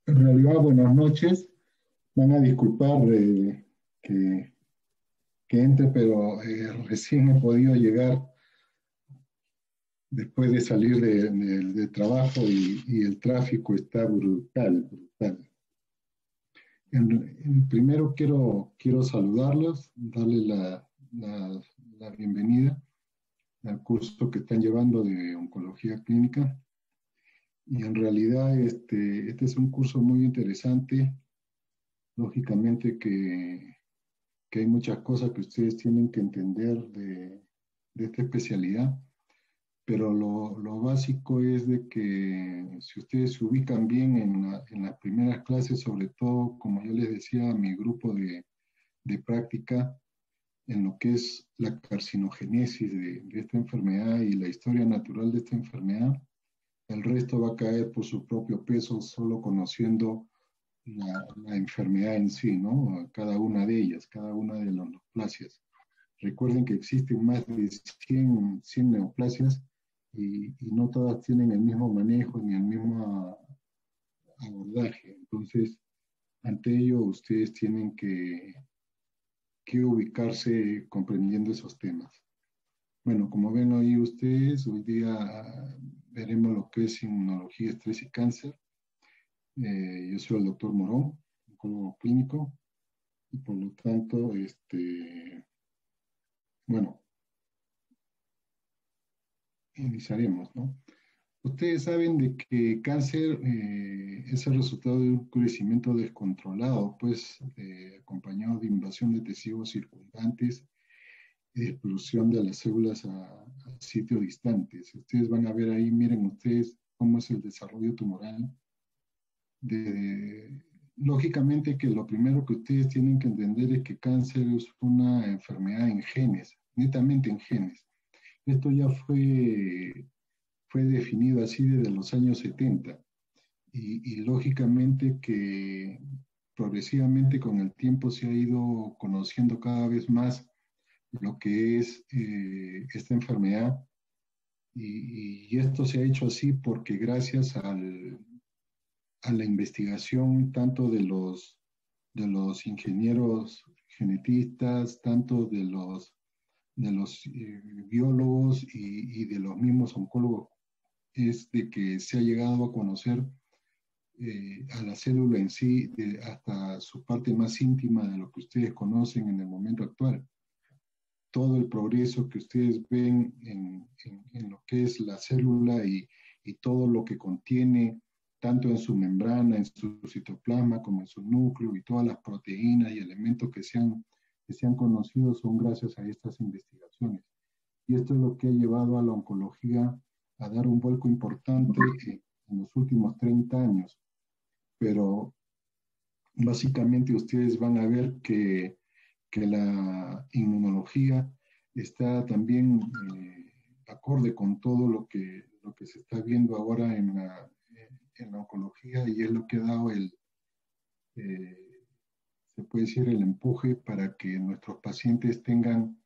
En realidad, buenas noches. Van a disculpar que, que entre, pero recién he podido llegar después de salir de trabajo y el tráfico está brutal, brutal. Primero quiero saludarlos, darle la bienvenida al curso que están llevando de oncología clínica. Y en realidad este es un curso muy interesante. Lógicamente que hay muchas cosas que ustedes tienen que entender de esta especialidad, pero lo básico es de que si ustedes se ubican bien en las primeras clases, sobre todo, como yo les decía, a mi grupo de práctica, en lo que es la carcinogénesis de esta enfermedad y la historia natural de esta enfermedad, el resto va a caer por su propio peso solo conociendo la enfermedad en sí, ¿no? Cada una de ellas, cada una de las neoplasias. Recuerden que existen más de 100 neoplasias y no todas tienen el mismo manejo ni el mismo abordaje. Entonces, ante ello, ustedes tienen que ubicarse comprendiendo esos temas. Bueno, como ven hoy ustedes, hoy día veremos lo que es inmunología, estrés y cáncer. Yo soy el doctor Morón, oncólogo clínico, y por lo tanto, bueno, iniciaremos, ¿no? Ustedes saben de que cáncer es el resultado de un crecimiento descontrolado, pues acompañado de invasión de tejidos circundantes y de explosión de las células a sitios distantes. Ustedes van a ver ahí, miren ustedes cómo es el desarrollo tumoral. Lógicamente que lo primero que ustedes tienen que entender es que cáncer es una enfermedad en genes, netamente en genes. Esto ya fue definido así desde los años 70 y lógicamente que progresivamente con el tiempo se ha ido conociendo cada vez más lo que es esta enfermedad y esto se ha hecho así porque gracias a la investigación tanto de los ingenieros genetistas, tanto de los biólogos y de los mismos oncólogos, es de que se ha llegado a conocer a la célula en sí, hasta su parte más íntima de lo que ustedes conocen en el momento actual. Todo el progreso que ustedes ven en lo que es la célula y todo lo que contiene, tanto en su membrana, en su citoplasma, como en su núcleo, y todas las proteínas y elementos que se han conocido son gracias a estas investigaciones. Y esto es lo que ha llevado a la oncología a dar un vuelco importante en los últimos 30 años. Pero básicamente ustedes van a ver que la inmunología está también acorde con todo lo que se está viendo ahora en la oncología y es lo que ha dado eh, se puede decir, el empuje para que nuestros pacientes tengan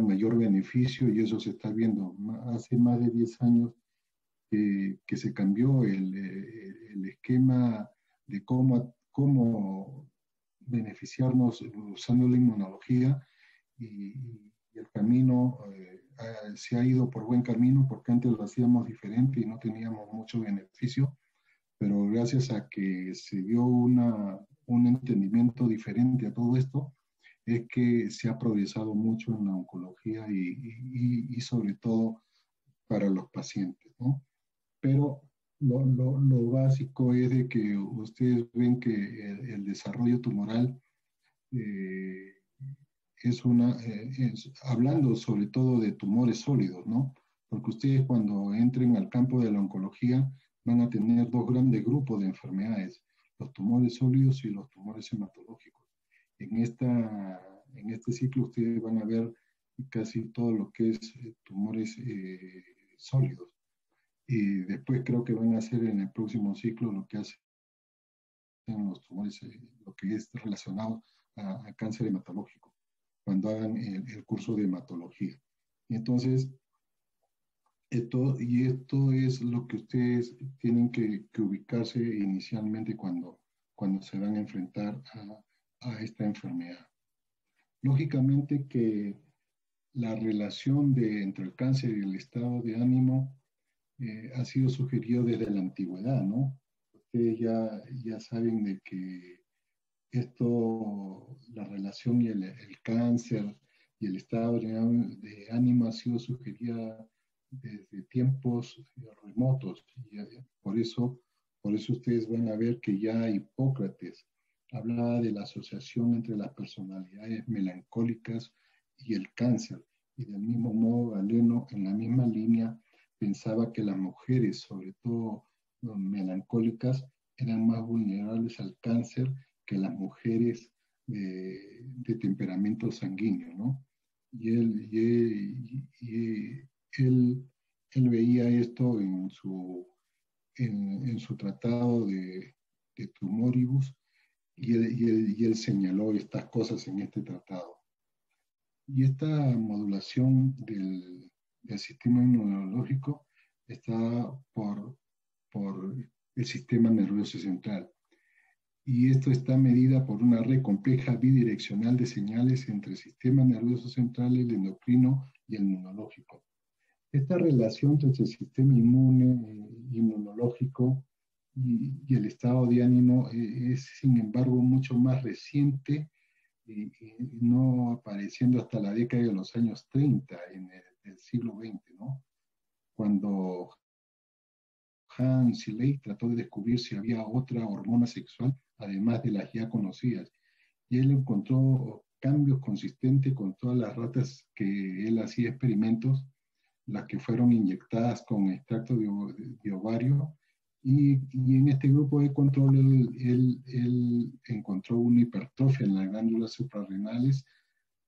mayor beneficio y eso se está viendo. Hace más de 10 años que se cambió el esquema de cómo beneficiarnos usando la inmunología y, y el camino se ha ido por buen camino porque antes lo hacíamos diferente y no teníamos mucho beneficio, pero gracias a que se dio un entendimiento diferente a todo esto, es que se ha progresado mucho en la oncología y sobre todo para los pacientes, ¿no? Pero lo básico es de que ustedes ven que el desarrollo tumoral eh, hablando sobre todo de tumores sólidos, ¿no? Porque ustedes cuando entren al campo de la oncología van a tener dos grandes grupos de enfermedades, los tumores sólidos y los tumores hematológicos. En este ciclo ustedes van a ver casi todo lo que es tumores sólidos. Y después creo que van a hacer en el próximo ciclo lo que hacen los tumores, lo que es relacionado a cáncer hematológico, cuando hagan el curso de hematología. Y entonces, Esto es lo que ustedes tienen que ubicarse inicialmente cuando se van a enfrentar a esta enfermedad. Lógicamente que la relación entre el cáncer y el estado de ánimo ha sido sugerido desde la antigüedad, ¿no? Ustedes ya saben de que la relación y el cáncer y el estado de ánimo ha sido sugerida desde tiempos remotos. Y por eso ustedes van a ver que ya Hipócrates hablaba de la asociación entre las personalidades melancólicas y el cáncer. Y del mismo modo, Galeno, en la misma línea, pensaba que las mujeres, sobre todo melancólicas, eran más vulnerables al cáncer que las mujeres de temperamento sanguíneo, ¿no? Y él veía esto en su tratado de Tumoribus, y él señaló estas cosas en este tratado. Y esta modulación del sistema inmunológico está por el sistema nervioso central. Y esto está medida por una red compleja bidireccional de señales entre el sistema nervioso central, el endocrino y el inmunológico. Esta relación entre el sistema inmunológico y el estado de ánimo es, sin embargo, mucho más reciente y no apareciendo hasta la década de los años 30 del siglo XX, ¿no? Cuando Hans Ley trató de descubrir si había otra hormona sexual además de las ya conocidas, y él encontró cambios consistentes con todas las ratas que él hacía experimentos, las que fueron inyectadas con extracto de ovario, y en este grupo de control él encontró una hipertrofia en las glándulas suprarrenales,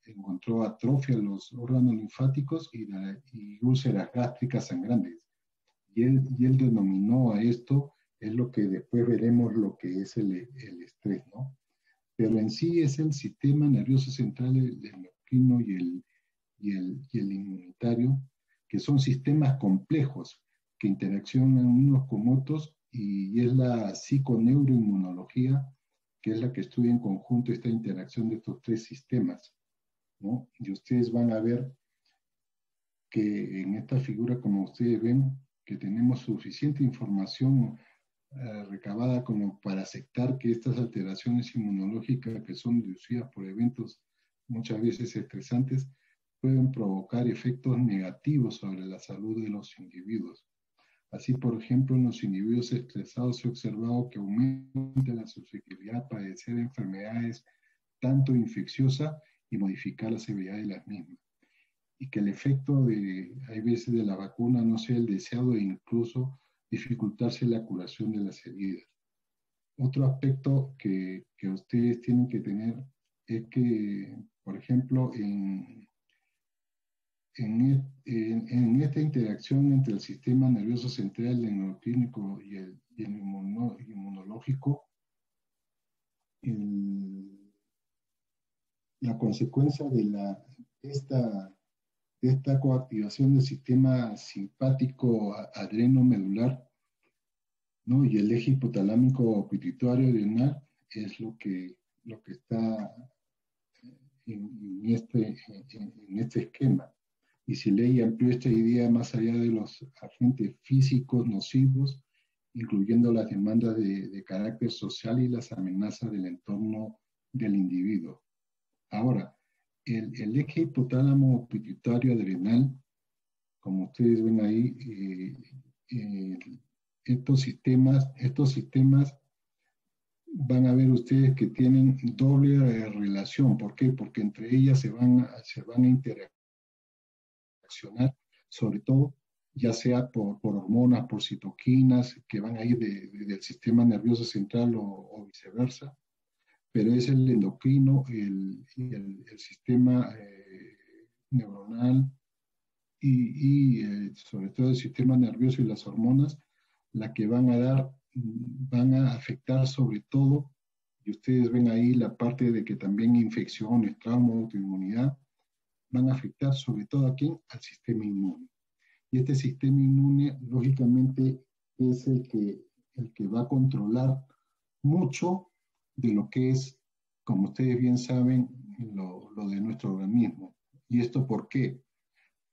encontró atrofia en los órganos linfáticos y úlceras gástricas sangrantes. Y él denominó a esto, es lo que después veremos lo que es el estrés, ¿no? Pero en sí es el sistema nervioso central, el endocrino y el inmunitario, que son sistemas complejos que interaccionan unos con otros, y es la psiconeuroinmunología que es la que estudia en conjunto esta interacción de estos tres sistemas, ¿no? Y ustedes van a ver que en esta figura, como ustedes ven, que tenemos suficiente información recabada como para aceptar que estas alteraciones inmunológicas que son inducidas por eventos muchas veces estresantes pueden provocar efectos negativos sobre la salud de los individuos. Así, por ejemplo, en los individuos estresados se ha observado que aumenta la susceptibilidad a padecer enfermedades tanto infecciosas y modificar la severidad de las mismas. Y que el efecto hay veces de la vacuna no sea el deseado e incluso dificultarse la curación de las heridas. Otro aspecto que ustedes tienen que tener es que, por ejemplo, en esta interacción entre el sistema nervioso central, el endocrínico y el inmunológico, la consecuencia de esta coactivación del sistema simpático adrenomedular, ¿no? Y el eje hipotalámico pituitario adrenal es lo que está en este esquema. Y si Ley amplió esta idea más allá de los agentes físicos nocivos, incluyendo las demandas de carácter social y las amenazas del entorno del individuo. Ahora, el eje hipotálamo pituitario adrenal, como ustedes ven ahí, estos sistemas van a ver ustedes que tienen doble relación. ¿Por qué? Porque entre ellas se van a interaccionar, sobre todo, ya sea por hormonas, por citoquinas, que van a ir del sistema nervioso central o viceversa, pero es el endocrino, el sistema neuronal y sobre todo el sistema nervioso y las hormonas, la que van a afectar sobre todo, y ustedes ven ahí la parte de que también infecciones, trauma, autoinmunidad, van a afectar sobre todo aquí al sistema inmune. Y este sistema inmune, lógicamente, es el que va a controlar mucho de lo que es, como ustedes bien saben, lo de nuestro organismo. ¿Y esto por qué?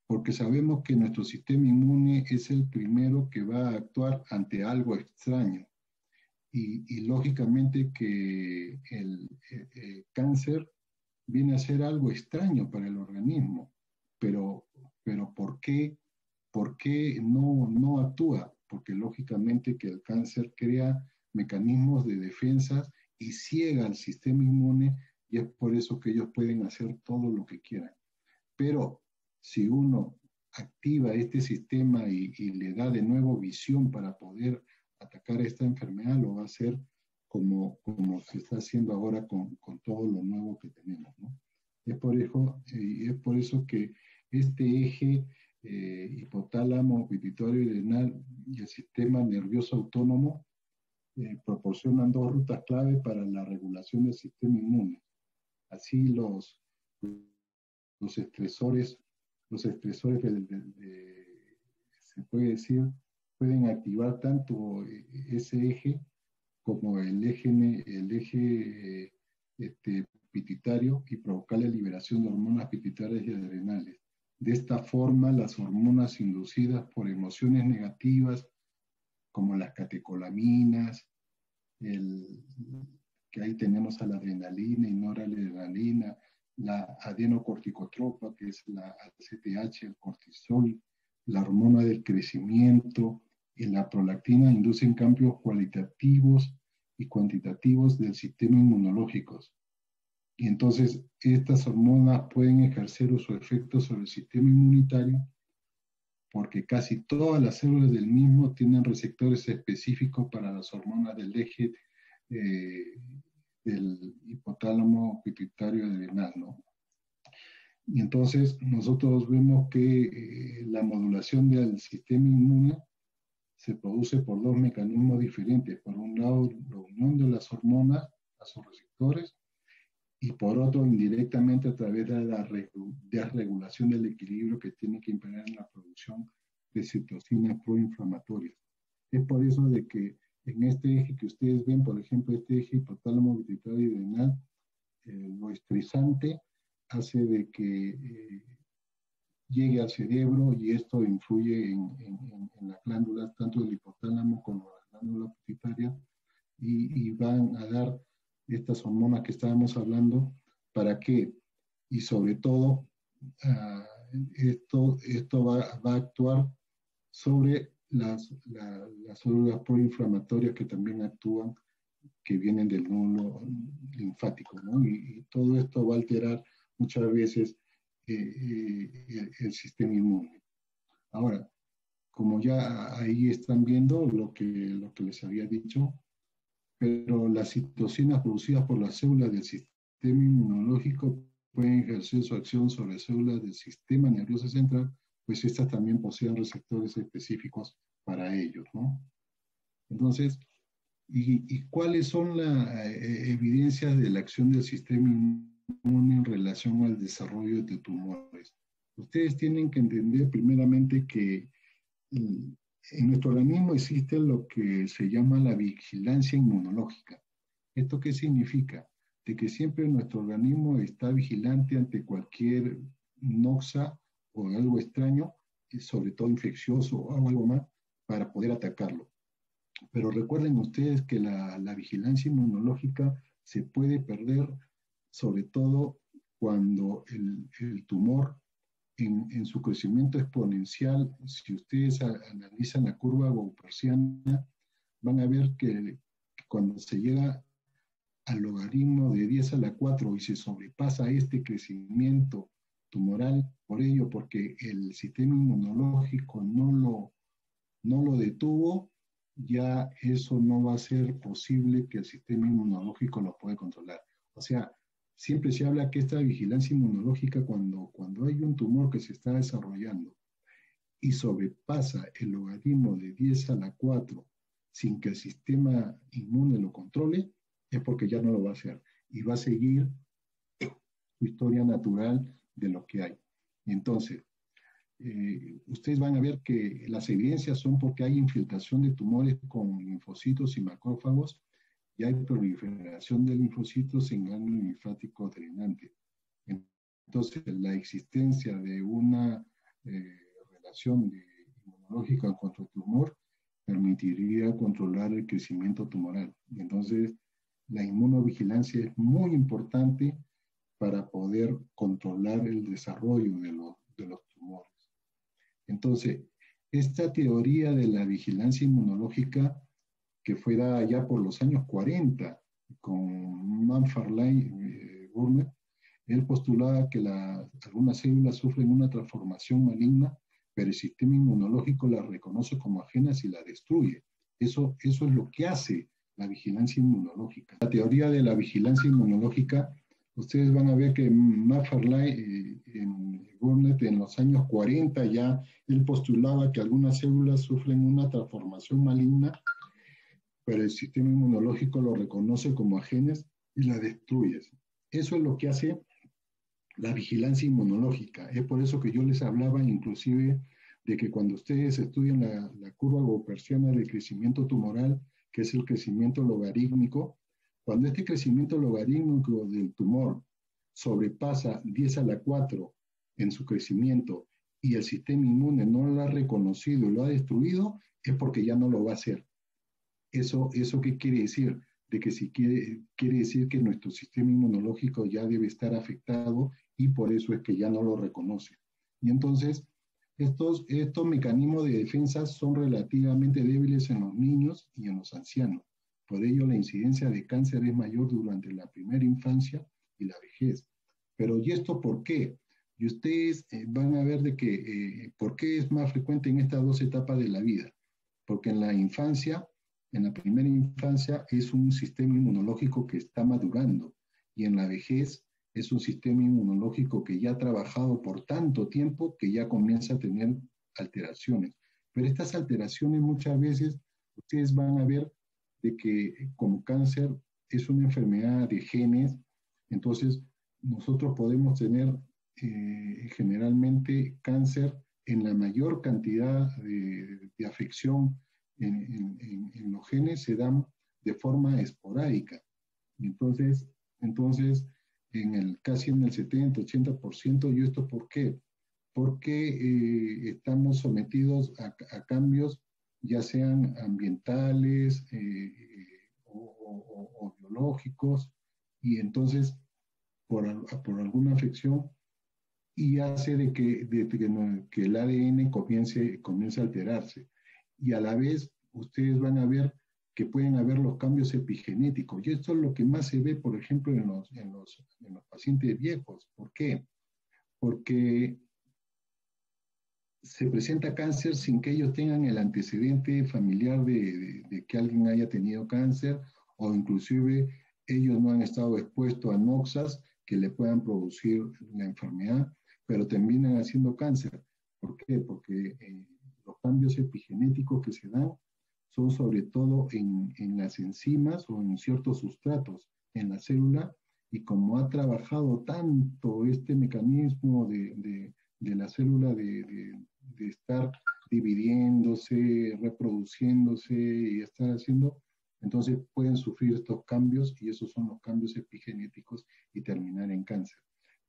Porque sabemos que nuestro sistema inmune es el primero que va a actuar ante algo extraño. Y lógicamente que el cáncer viene a ser algo extraño para el organismo. Pero, pero ¿por qué no actúa? Porque lógicamente que el cáncer crea mecanismos de defensa y ciega al sistema inmune, y es por eso que ellos pueden hacer todo lo que quieran. Pero si uno activa este sistema y le da de nuevo visión para poder atacar esta enfermedad, lo va a hacer como se está haciendo ahora con todo lo nuevo que tenemos, ¿no? Es por eso que este eje hipotálamo, pituitario y renal y el sistema nervioso autónomo proporcionan dos rutas clave para la regulación del sistema inmune. Así los estresores, se puede decir, pueden activar tanto ese eje como el eje pituitario y provocar la liberación de hormonas pituitarias y adrenales. De esta forma, las hormonas inducidas por emociones negativas, como las catecolaminas, el, que ahí tenemos a la adrenalina y noradrenalina, la adenocorticotropa, que es la ACTH, el cortisol, la hormona del crecimiento y la prolactina inducen cambios cualitativos y cuantitativos del sistema inmunológico. Y entonces estas hormonas pueden ejercer su efecto sobre el sistema inmunitario porque casi todas las células del mismo tienen receptores específicos para las hormonas del eje del hipotálamo pituitario adrenal, ¿no? Y entonces nosotros vemos que la modulación del sistema inmune se produce por dos mecanismos diferentes. Por un lado, la unión de las hormonas a sus receptores y por otro, indirectamente a través de la desregulación del equilibrio que tiene que imperar en la producción de citocinas proinflamatorias. Es por eso de que en este eje que ustedes ven, por ejemplo, este eje hipotálamo pituitario adrenal, lo estresante hace de que llegue al cerebro y esto influye en las glándulas, tanto del hipotálamo como la glándula pituitaria, y van a dar estas hormonas que estábamos hablando. ¿Para qué? Y sobre todo, esto va a actuar sobre las células proinflamatorias que también actúan, que vienen del nódulo linfático, ¿no? Y todo esto va a alterar muchas veces el sistema inmune. Ahora, como ya ahí están viendo lo que les había dicho, pero las citocinas producidas por las células del sistema inmunológico pueden ejercer su acción sobre células del sistema nervioso central, pues estas también poseen receptores específicos para ellos, ¿no? Entonces, ¿y cuáles son las evidencias de la acción del sistema inmune en relación al desarrollo de tumores? Ustedes tienen que entender primeramente que en nuestro organismo existe lo que se llama la vigilancia inmunológica. ¿Esto qué significa? De que siempre nuestro organismo está vigilante ante cualquier noxa o algo extraño, sobre todo infeccioso o algo más, para poder atacarlo. Pero recuerden ustedes que la vigilancia inmunológica se puede perder, sobre todo cuando el tumor en su crecimiento exponencial, si ustedes analizan la curva gaussiana, van a ver que cuando se llega al logaritmo de 10 a la 4 y se sobrepasa este crecimiento tumoral, por ello, porque el sistema inmunológico no lo detuvo, ya eso no va a ser posible que el sistema inmunológico lo pueda controlar. O sea, siempre se habla que esta vigilancia inmunológica, cuando hay un tumor que se está desarrollando y sobrepasa el logaritmo de 10 a la 4 sin que el sistema inmune lo controle, es porque ya no lo va a hacer y va a seguir su historia natural de lo que hay. Entonces, ustedes van a ver que las evidencias son porque hay infiltración de tumores con linfocitos y macrófagos y hay proliferación de linfocitos en ganglio linfático drenante. Entonces, la existencia de una relación inmunológica contra el tumor permitiría controlar el crecimiento tumoral. Entonces, la inmunovigilancia es muy importante para poder controlar el desarrollo de los tumores. Entonces, esta teoría de la vigilancia inmunológica, que fue dada ya por los años 40, con Manfarley Burnett, él postulaba que algunas células sufren una transformación maligna, pero el sistema inmunológico las reconoce como ajenas y las destruye. Eso es lo que hace la vigilancia inmunológica. La teoría de la vigilancia inmunológica, ustedes van a ver que Manfarley en Burnett en los años 40 ya él postulaba que algunas células sufren una transformación maligna, pero el sistema inmunológico lo reconoce como ajenas y la destruye. Eso es lo que hace la vigilancia inmunológica. Es por eso que yo les hablaba inclusive de que cuando ustedes estudian la curva gaussiana del crecimiento tumoral, que es el crecimiento logarítmico, cuando este crecimiento logarítmico del tumor sobrepasa 10 a la 4 en su crecimiento y el sistema inmune no lo ha reconocido y lo ha destruido, es porque ya no lo va a hacer. ¿Eso qué quiere decir? De que si quiere decir que nuestro sistema inmunológico ya debe estar afectado y por eso es que ya no lo reconoce. Y entonces, estos mecanismos de defensa son relativamente débiles en los niños y en los ancianos. Por ello, la incidencia de cáncer es mayor durante la primera infancia y la vejez. Pero, ¿y esto por qué? Y ustedes van a ver de que, ¿por qué es más frecuente en estas dos etapas de la vida? Porque en la infancia, en la primera infancia, es un sistema inmunológico que está madurando y en la vejez es un sistema inmunológico que ya ha trabajado por tanto tiempo que ya comienza a tener alteraciones. Pero estas alteraciones muchas veces ustedes van a ver de que como cáncer es una enfermedad de genes, entonces nosotros podemos tener generalmente cáncer en la mayor cantidad de afección en los genes se dan de forma esporádica. Entonces casi en el 70-80%, ¿y esto por qué? Porque estamos sometidos a cambios, ya sean ambientales o biológicos, y entonces por alguna afección, y hace de que el ADN comience a alterarse. Y a la vez ustedes van a ver que pueden haber los cambios epigenéticos. Y esto es lo que más se ve, por ejemplo, en los pacientes viejos. ¿Por qué? Porque se presenta cáncer sin que ellos tengan el antecedente familiar de que alguien haya tenido cáncer, o inclusive ellos no han estado expuestos a noxas que le puedan producir la enfermedad, pero terminan haciendo cáncer. ¿Por qué? Porque los cambios epigenéticos que se dan son sobre todo en las enzimas o en ciertos sustratos en la célula, y como ha trabajado tanto este mecanismo de la célula de estar dividiéndose, reproduciéndose y estar haciendo, entonces pueden sufrir estos cambios, y esos son los cambios epigenéticos, y terminar en cáncer.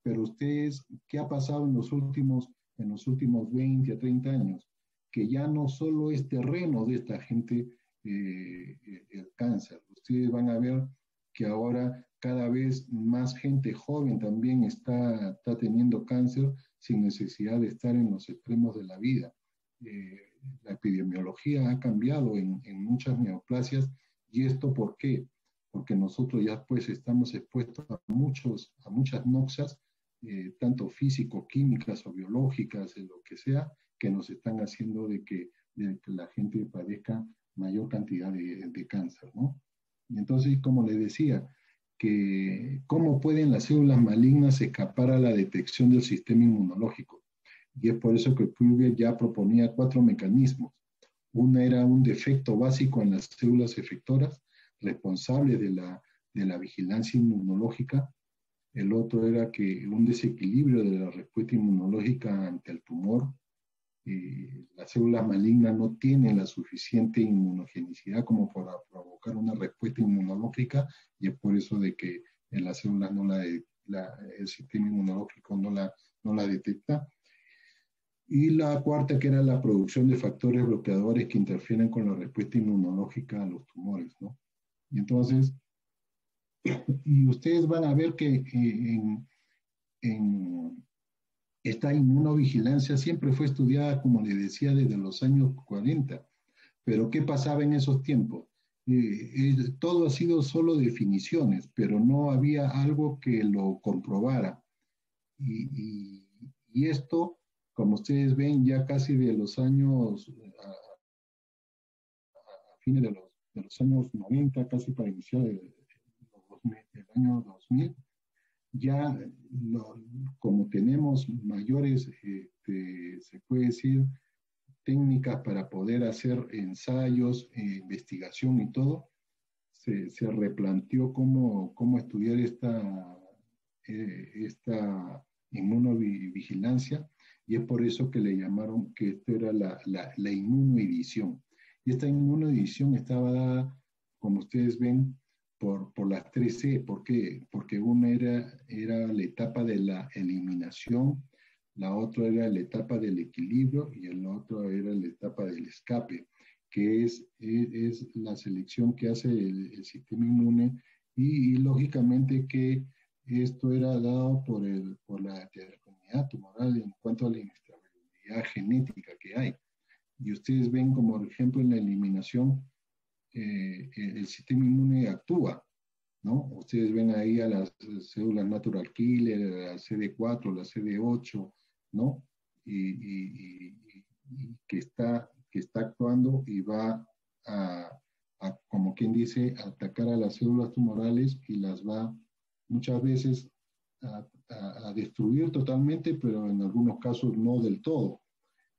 Pero ustedes, ¿qué ha pasado en los últimos 20 a 30 años? Que ya no solo es terreno de esta gente el cáncer. Ustedes van a ver que ahora cada vez más gente joven también está teniendo cáncer sin necesidad de estar en los extremos de la vida. La epidemiología ha cambiado en muchas neoplasias. ¿Y esto por qué? Porque nosotros ya pues estamos expuestos a muchas noxas, tanto físico-químicas o biológicas, lo que sea, que nos están haciendo de que la gente padezca mayor cantidad de cáncer, ¿no? Y entonces, como les decía, que cómo pueden las células malignas escapar a la detección del sistema inmunológico. Y es por eso que Krüger ya proponía 4 mecanismos. Una era un defecto básico en las células efectoras, responsable de la vigilancia inmunológica. El otro era que un desequilibrio de la respuesta inmunológica ante el tumor. las células malignas no tienen la suficiente inmunogenicidad como para provocar una respuesta inmunológica, y es por eso de que en las células el sistema inmunológico no la detecta. Y la cuarta, que era la producción de factores bloqueadores que interfieren con la respuesta inmunológica a los tumores, ¿no? Y entonces, y ustedes van a ver que en esta inmunovigilancia siempre fue estudiada, como les decía, desde los años 40. Pero ¿qué pasaba en esos tiempos? Todo ha sido solo definiciones, pero no había algo que lo comprobara. Y esto, como ustedes ven, ya casi de los años, a fines de los años 90, casi para iniciar el año 2000, ya como tenemos mayores, se puede decir, técnicas para poder hacer ensayos, investigación y todo, se replanteó cómo estudiar esta inmunovigilancia, y es por eso que le llamaron que esto era la inmunoedición. Y esta inmunoedición estaba dada, como ustedes ven, por las 3C. ¿Por qué? Porque una era la etapa de la eliminación, la otra era la etapa del equilibrio y el otro era la etapa del escape, que es la selección que hace el sistema inmune, y lógicamente que esto era dado por la heterogeneidad tumoral en cuanto a la inestabilidad genética que hay. Y ustedes ven como, por ejemplo, en la eliminación, el sistema inmune actúa, ¿no? Ustedes ven ahí a las células natural killer, la CD4, la CD8, ¿no? Y que está actuando y va como quien dice, a atacar a las células tumorales y las va muchas veces a destruir totalmente, pero en algunos casos no del todo.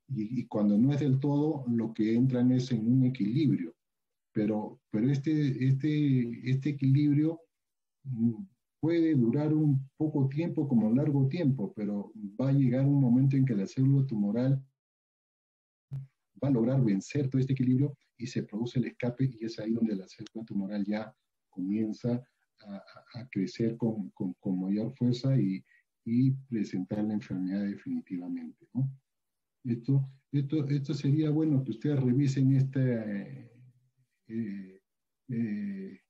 Y cuando no es del todo, lo que entran es en un equilibrio. Pero este equilibrio puede durar un poco tiempo como largo tiempo, pero va a llegar un momento en que la célula tumoral va a lograr vencer todo este equilibrio y se produce el escape, y es ahí donde la célula tumoral ya comienza a crecer con mayor fuerza y presentar la enfermedad definitivamente, ¿no? Esto sería bueno que ustedes revisen eh, eh,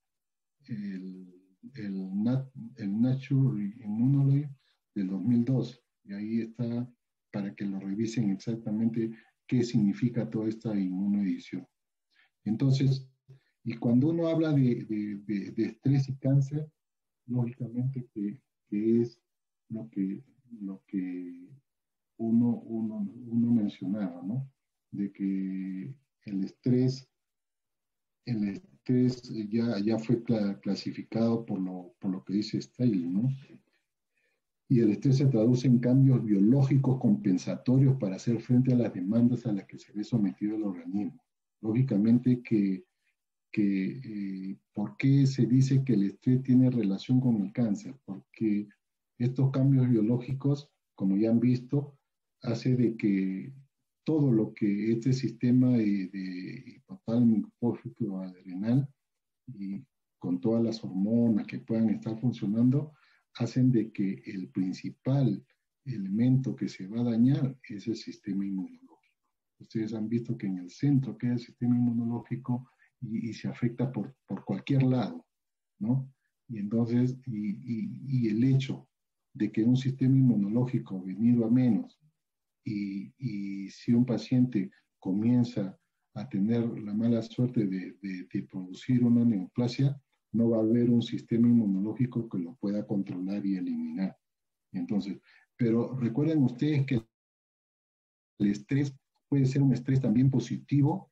el Nature Immunology del 2002, y ahí está para que lo revisen exactamente qué significa toda esta inmunoedición. Entonces, y cuando uno habla de estrés y cáncer, lógicamente que es lo que uno mencionaba, ¿no? De que el estrés ya fue clasificado por lo que dice Staley, ¿no? Y el estrés se traduce en cambios biológicos compensatorios para hacer frente a las demandas a las que se ve sometido el organismo. Lógicamente ¿por qué se dice que el estrés tiene relación con el cáncer? Porque estos cambios biológicos, como ya han visto, hace de que todo lo que este sistema de hipotálamo hipófiso adrenal, y con todas las hormonas que puedan estar funcionando, hacen de que el principal elemento que se va a dañar es el sistema inmunológico. Ustedes han visto que en el centro queda el sistema inmunológico y se afecta por cualquier lado, ¿no? Y entonces, el hecho de que un sistema inmunológico venido a menos, y si un paciente comienza a tener la mala suerte de producir una neoplasia, no va a haber un sistema inmunológico que lo pueda controlar y eliminar. Entonces, pero recuerden ustedes que el estrés puede ser un estrés también positivo,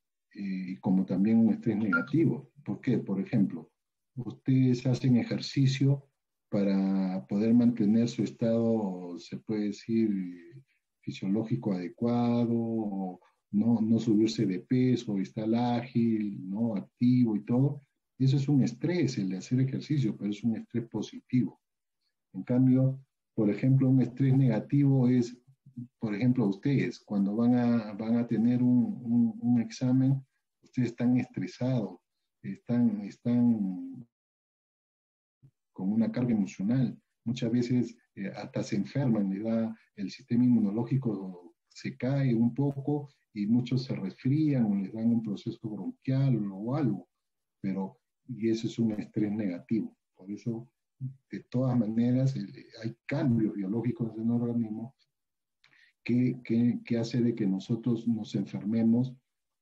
como también un estrés negativo. ¿Por qué? Por ejemplo, ustedes hacen ejercicio para poder mantener su estado, se puede decir, fisiológico adecuado, no subirse de peso, estar ágil, ¿no? Activo y todo. Eso es un estrés, el de hacer ejercicio, pero es un estrés positivo. En cambio, por ejemplo, un estrés negativo es por ejemplo, ustedes, cuando van a tener un examen, ustedes están estresados, están con una carga emocional. Muchas veces hasta se enferman, el sistema inmunológico se cae un poco y muchos se resfrían o les dan un proceso bronquial o algo, y eso es un estrés negativo. Por eso, de todas maneras, hay cambios biológicos en el organismo que hace de que nosotros nos enfermemos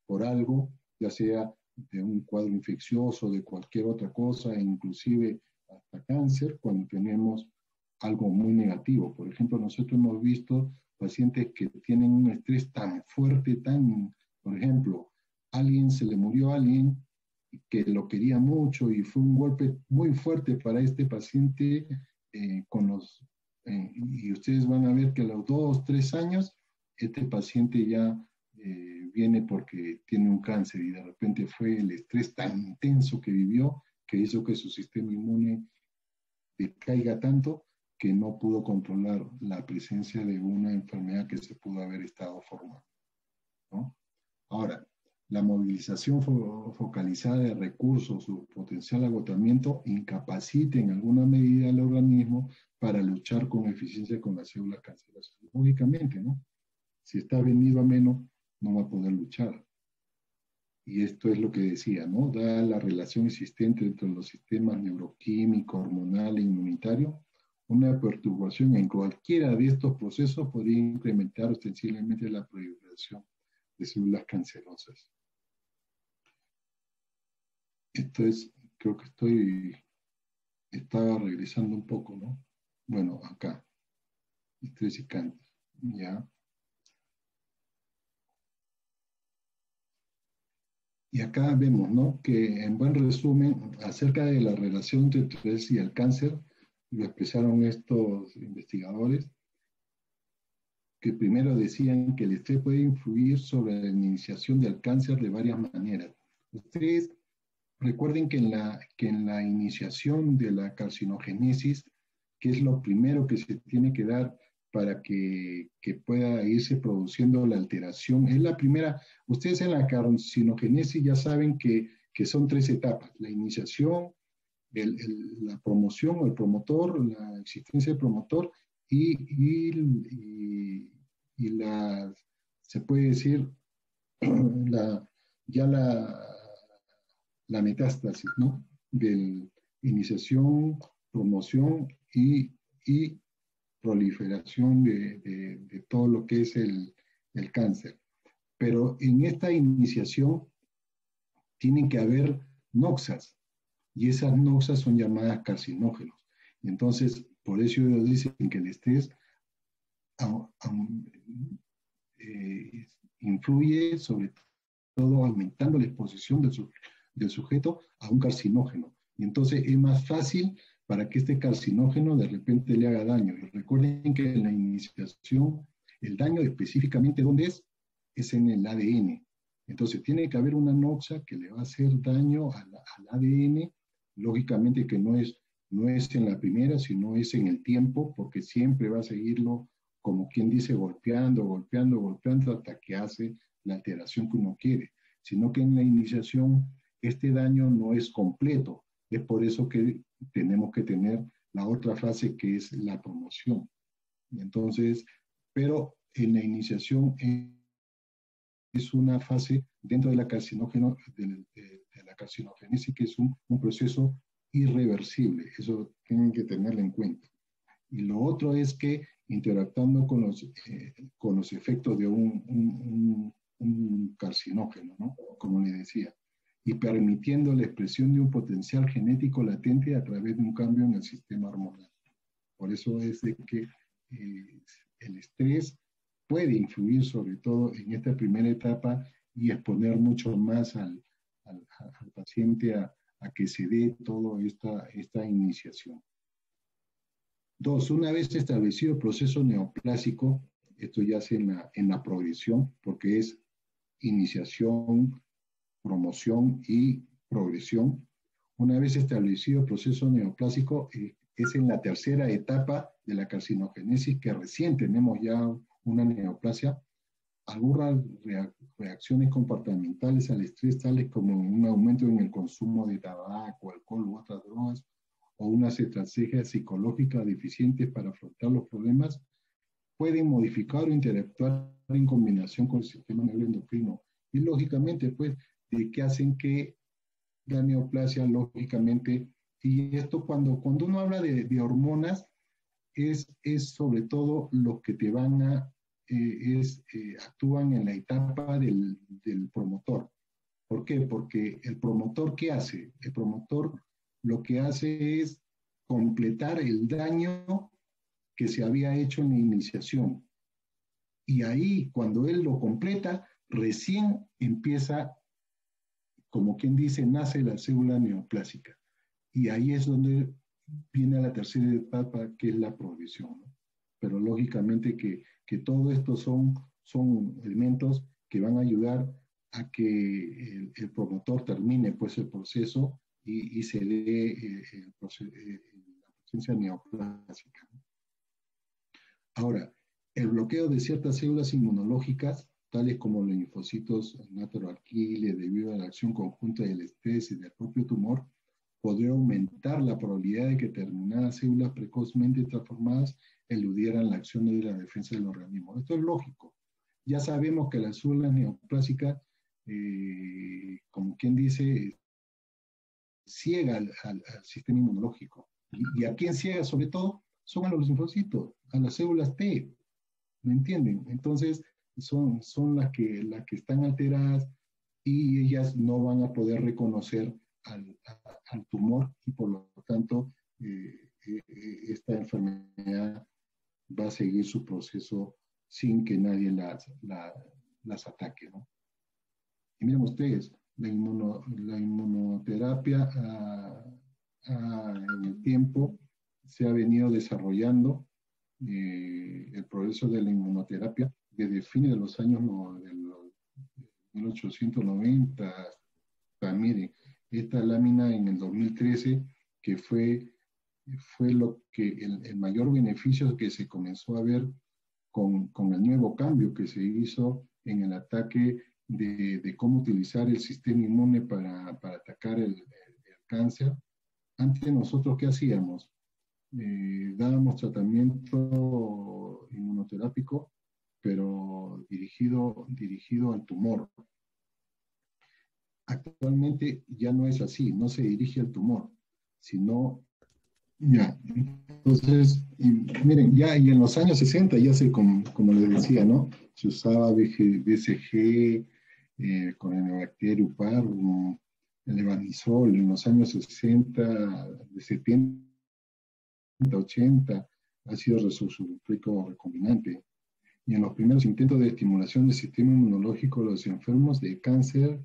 por algo, ya sea de un cuadro infeccioso, de cualquier otra cosa, e inclusive hasta cáncer, cuando tenemos algo muy negativo. Por ejemplo, nosotros hemos visto pacientes que tienen un estrés tan fuerte, por ejemplo, se le murió a alguien que lo quería mucho y fue un golpe muy fuerte para este paciente y ustedes van a ver que a los 2, 3 años este paciente ya viene porque tiene un cáncer y de repente fue el estrés tan intenso que vivió que hizo que su sistema inmune decaiga tanto que no pudo controlar la presencia de una enfermedad que se pudo haber estado formando, ¿no? Ahora, la movilización focalizada de recursos, su potencial agotamiento, incapacita en alguna medida al organismo para luchar con eficiencia con las células cancerosas. Lógicamente, ¿no? Si está venido a menos, no va a poder luchar. Y esto es lo que decía, ¿no? Da la relación existente entre los sistemas neuroquímico, hormonal e inmunitario. Una perturbación en cualquiera de estos procesos podría incrementar ostensiblemente la proliferación de células cancerosas. Esto es, creo que estaba regresando un poco, ¿no? Bueno, acá, estrés y cáncer, ¿ya? Y acá vemos, ¿no? Que en buen resumen, acerca de la relación entre el estrés y el cáncer, lo expresaron estos investigadores, que primero decían que el estrés puede influir sobre la iniciación del cáncer de varias maneras. Ustedes recuerden que en la iniciación de la carcinogénesis, que es lo primero que se tiene que dar para que pueda irse produciendo la alteración, es la primera. Ustedes en la carcinogénesis ya saben que son 3 etapas: la iniciación, la promoción o el promotor, la existencia del promotor y se puede decir, la, ya la metástasis, ¿no? De iniciación, promoción y proliferación de todo lo que es el cáncer. Pero en esta iniciación tienen que haber noxas, y esas noxas son llamadas carcinógenos. Y entonces, por eso ellos dicen que el estrés influye sobre todo aumentando la exposición del sujeto a un carcinógeno. Y entonces es más fácil para que este carcinógeno de repente le haga daño. Y recuerden que en la iniciación, el daño específicamente, ¿dónde es? Es en el ADN. Entonces tiene que haber una noxa que le va a hacer daño al ADN, lógicamente que no es en la primera, sino es en el tiempo, porque siempre va a seguirlo, como quien dice, golpeando, golpeando, golpeando, hasta que hace la alteración que uno quiere, sino que en la iniciación este daño no es completo. Es por eso que tenemos que tener la otra fase, que es la promoción. Entonces, pero en la iniciación es una fase dentro de la carcinogénesis, que es un proceso irreversible. Eso tienen que tenerlo en cuenta. Y lo otro es que interactuando con los efectos de un carcinógeno, ¿no? Como le decía, y permitiendo la expresión de un potencial genético latente a través de un cambio en el sistema hormonal. Por eso es de que el estrés puede influir sobre todo en esta primera etapa y exponer mucho más al paciente a que se dé toda esta iniciación. 2, una vez establecido el proceso neoplásico, esto ya es en la progresión, porque es iniciación, promoción y progresión. Una vez establecido el proceso neoplásico, es en la tercera etapa de la carcinogénesis, que recién tenemos ya una neoplasia, algunas reacciones comportamentales al estrés, tales como un aumento en el consumo de tabaco, alcohol u otras drogas, o unas estrategias psicológicas deficientes para afrontar los problemas, pueden modificar o interactuar en combinación con el sistema neuroendocrino. Y lógicamente, pues, de que hacen que la neoplasia, lógicamente, y esto cuando uno habla de hormonas, es sobre todo lo que te van a, actúan en la etapa del promotor. ¿Por qué? Porque el promotor, ¿qué hace? El promotor lo que hace es completar el daño que se había hecho en la iniciación. Y ahí, cuando él lo completa, recién empieza, como quien dice, nace la célula neoplásica. Y ahí es donde viene la tercera etapa, que es la progresión, ¿no? Pero lógicamente que todo esto son elementos que van a ayudar a que el promotor termine pues el proceso y se dé la presencia neoplásica. Ahora, el bloqueo de ciertas células inmunológicas, tales como los linfocitos natural killer, debido a la acción conjunta del estrés y del propio tumor, podría aumentar la probabilidad de que determinadas células precozmente transformadas eludieran la acción de la defensa del organismo. Esto es lógico. Ya sabemos que las células neoplásicas, como quien dice, ciega al sistema inmunológico. ¿Y a quién ciega sobre todo? Son a los linfocitos, a las células T. ¿Me entienden? Entonces, son las que están alteradas y ellas no van a poder reconocer al tumor y por lo tanto esta enfermedad va a seguir su proceso sin que nadie las ataque, ¿no? Y miren ustedes, la inmunoterapia en el tiempo se ha venido desarrollando, el progreso de la inmunoterapia desde fines de los años de los 1890 hasta, miren, esta lámina en el 2013, que fue lo que el mayor beneficio que se comenzó a ver con el nuevo cambio que se hizo en el ataque de cómo utilizar el sistema inmune para atacar el cáncer. Antes nosotros, ¿qué hacíamos? Dábamos tratamiento inmunoterápico, pero dirigido al tumor. Actualmente ya no es así, no se dirige al tumor, sino ya. Entonces, miren, ya y en los años 60 ya se, como les decía, ¿no? Se usaba BCG, Corynebacterium parvum, el levanisol en los años 60, de 70, 80, ha sido resurrecto recombinante. Y en los primeros intentos de estimulación del sistema inmunológico de los enfermos de cáncer,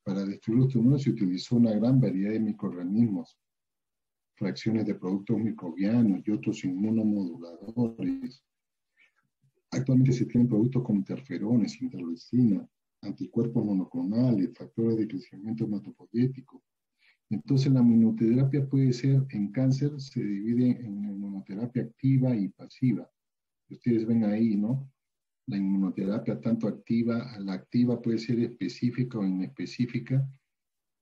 para destruir los tumores se utilizó una gran variedad de microorganismos, fracciones de productos microbianos y otros inmunomoduladores. Actualmente se tienen productos como interferones, interleucina, anticuerpos monoclonales, factores de crecimiento hematopoyético. Entonces la inmunoterapia puede ser, en cáncer se divide en inmunoterapia activa y pasiva. Ustedes ven ahí, ¿no? La inmunoterapia tanto activa, la activa puede ser específica o inespecífica,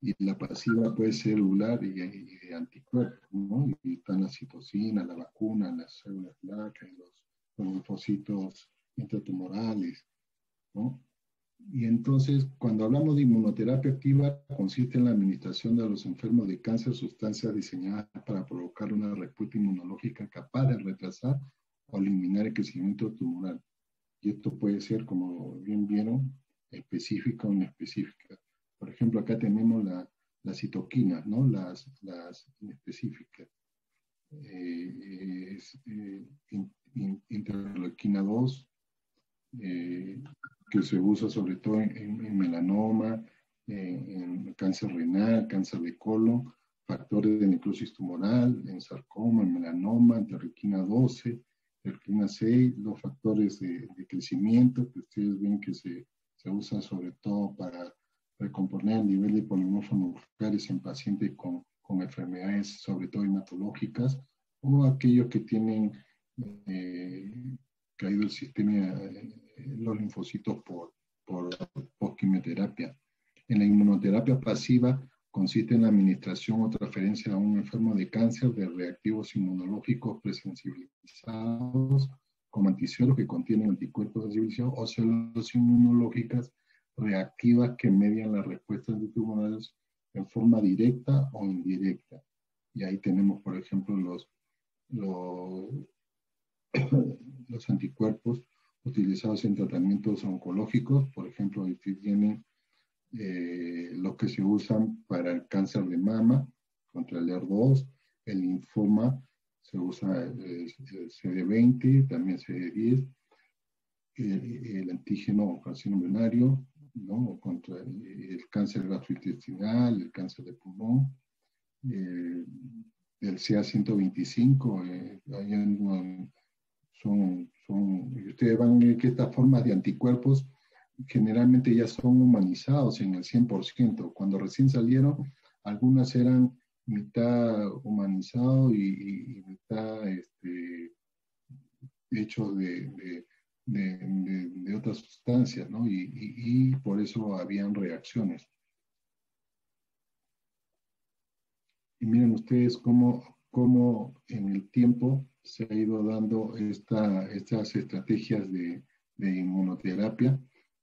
y la pasiva puede ser celular y de anticuerpos, ¿no? Y están las citocinas, la vacuna, las células flacas, los linfocitos intratumorales, ¿no? Y entonces, cuando hablamos de inmunoterapia activa, consiste en la administración de los enfermos de cáncer sustancias diseñadas para provocar una respuesta inmunológica capaz de retrasar o eliminar el crecimiento tumoral. Y esto puede ser, como bien vieron, específica o inespecífica. Por ejemplo, acá tenemos las citoquinas, ¿no? Las inespecíficas. Interleuquina 2, que se usa sobre todo en melanoma, en cáncer renal, cáncer de colon, factores de necrosis tumoral, en sarcoma, en melanoma, interleuquina 12, interleuquina 6, los factores de crecimiento que ustedes ven que se usan sobre todo para recomponer el nivel de polimorfos nucleares en pacientes con enfermedades sobre todo hematológicas o aquellos que tienen caído el sistema, los linfocitos por quimioterapia. En la inmunoterapia pasiva consiste en la administración o transferencia a un enfermo de cáncer de reactivos inmunológicos presensibilizados como anticielos que contienen anticuerpos sensibilizados o células inmunológicas reactivas que median las respuestas antitumorales en forma directa o indirecta. Y ahí tenemos, por ejemplo, los anticuerpos utilizados en tratamientos oncológicos. Por ejemplo, aquí tienen los que se usan para el cáncer de mama, contra el ER2, el linfoma, se usa el CD20, también CD10, el antígeno carcinoma embrionario, ¿no? Contra el cáncer gastrointestinal, el cáncer de pulmón, el CA125, y ustedes van a ver que estas formas de anticuerpos generalmente ya son humanizados en el 100%. Cuando recién salieron, algunas eran mitad humanizado y mitad hechos de otras sustancias, ¿no? Y por eso habían reacciones. Y miren ustedes cómo en el tiempo se ha ido dando estas estrategias de inmunoterapia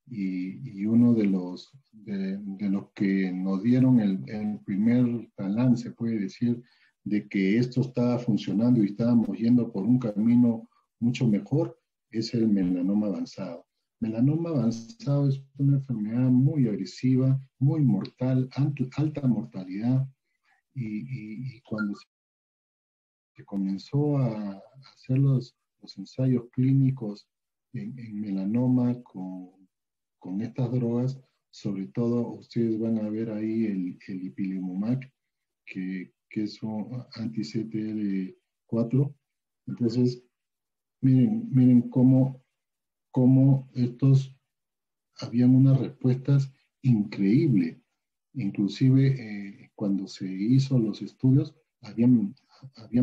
y uno de los que nos dieron el primer talán, se puede decir, de que esto estaba funcionando y estábamos yendo por un camino mucho mejor, es el melanoma avanzado. Melanoma avanzado es una enfermedad muy agresiva, muy mortal, alta mortalidad, y cuando se comenzó a hacer los ensayos clínicos en melanoma con estas drogas, sobre todo ustedes van a ver ahí el ipilimumab, que es un anti-CTLA-4. Entonces, miren cómo estos habían unas respuestas increíbles. Inclusive, cuando se hizo los estudios, habían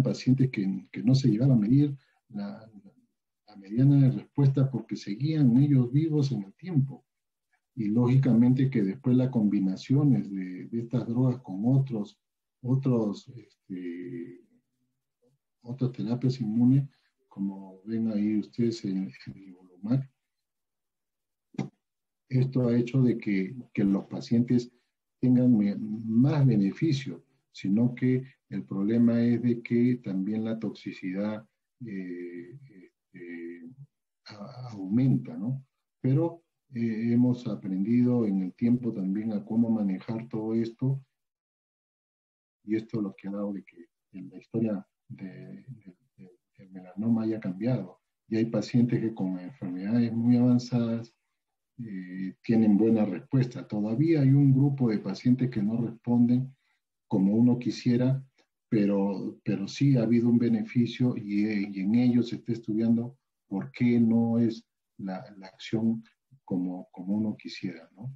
pacientes que no se llegaban a medir la mediana de respuesta porque seguían ellos vivos en el tiempo. Y lógicamente que después las combinaciones de estas drogas con otras terapias inmunes, como ven ahí ustedes en el nivolumab, esto ha hecho de que los pacientes tengan más beneficio, sino que el problema es de que también la toxicidad aumenta, ¿no? Pero hemos aprendido en el tiempo también a cómo manejar todo esto, y esto es lo que ha dado de que la historia del melanoma haya cambiado. Y hay pacientes que con enfermedades muy avanzadas tienen buena respuesta. Todavía hay un grupo de pacientes que no responden como uno quisiera, pero sí ha habido un beneficio y en ellos se está estudiando por qué no es la acción como uno quisiera, ¿no?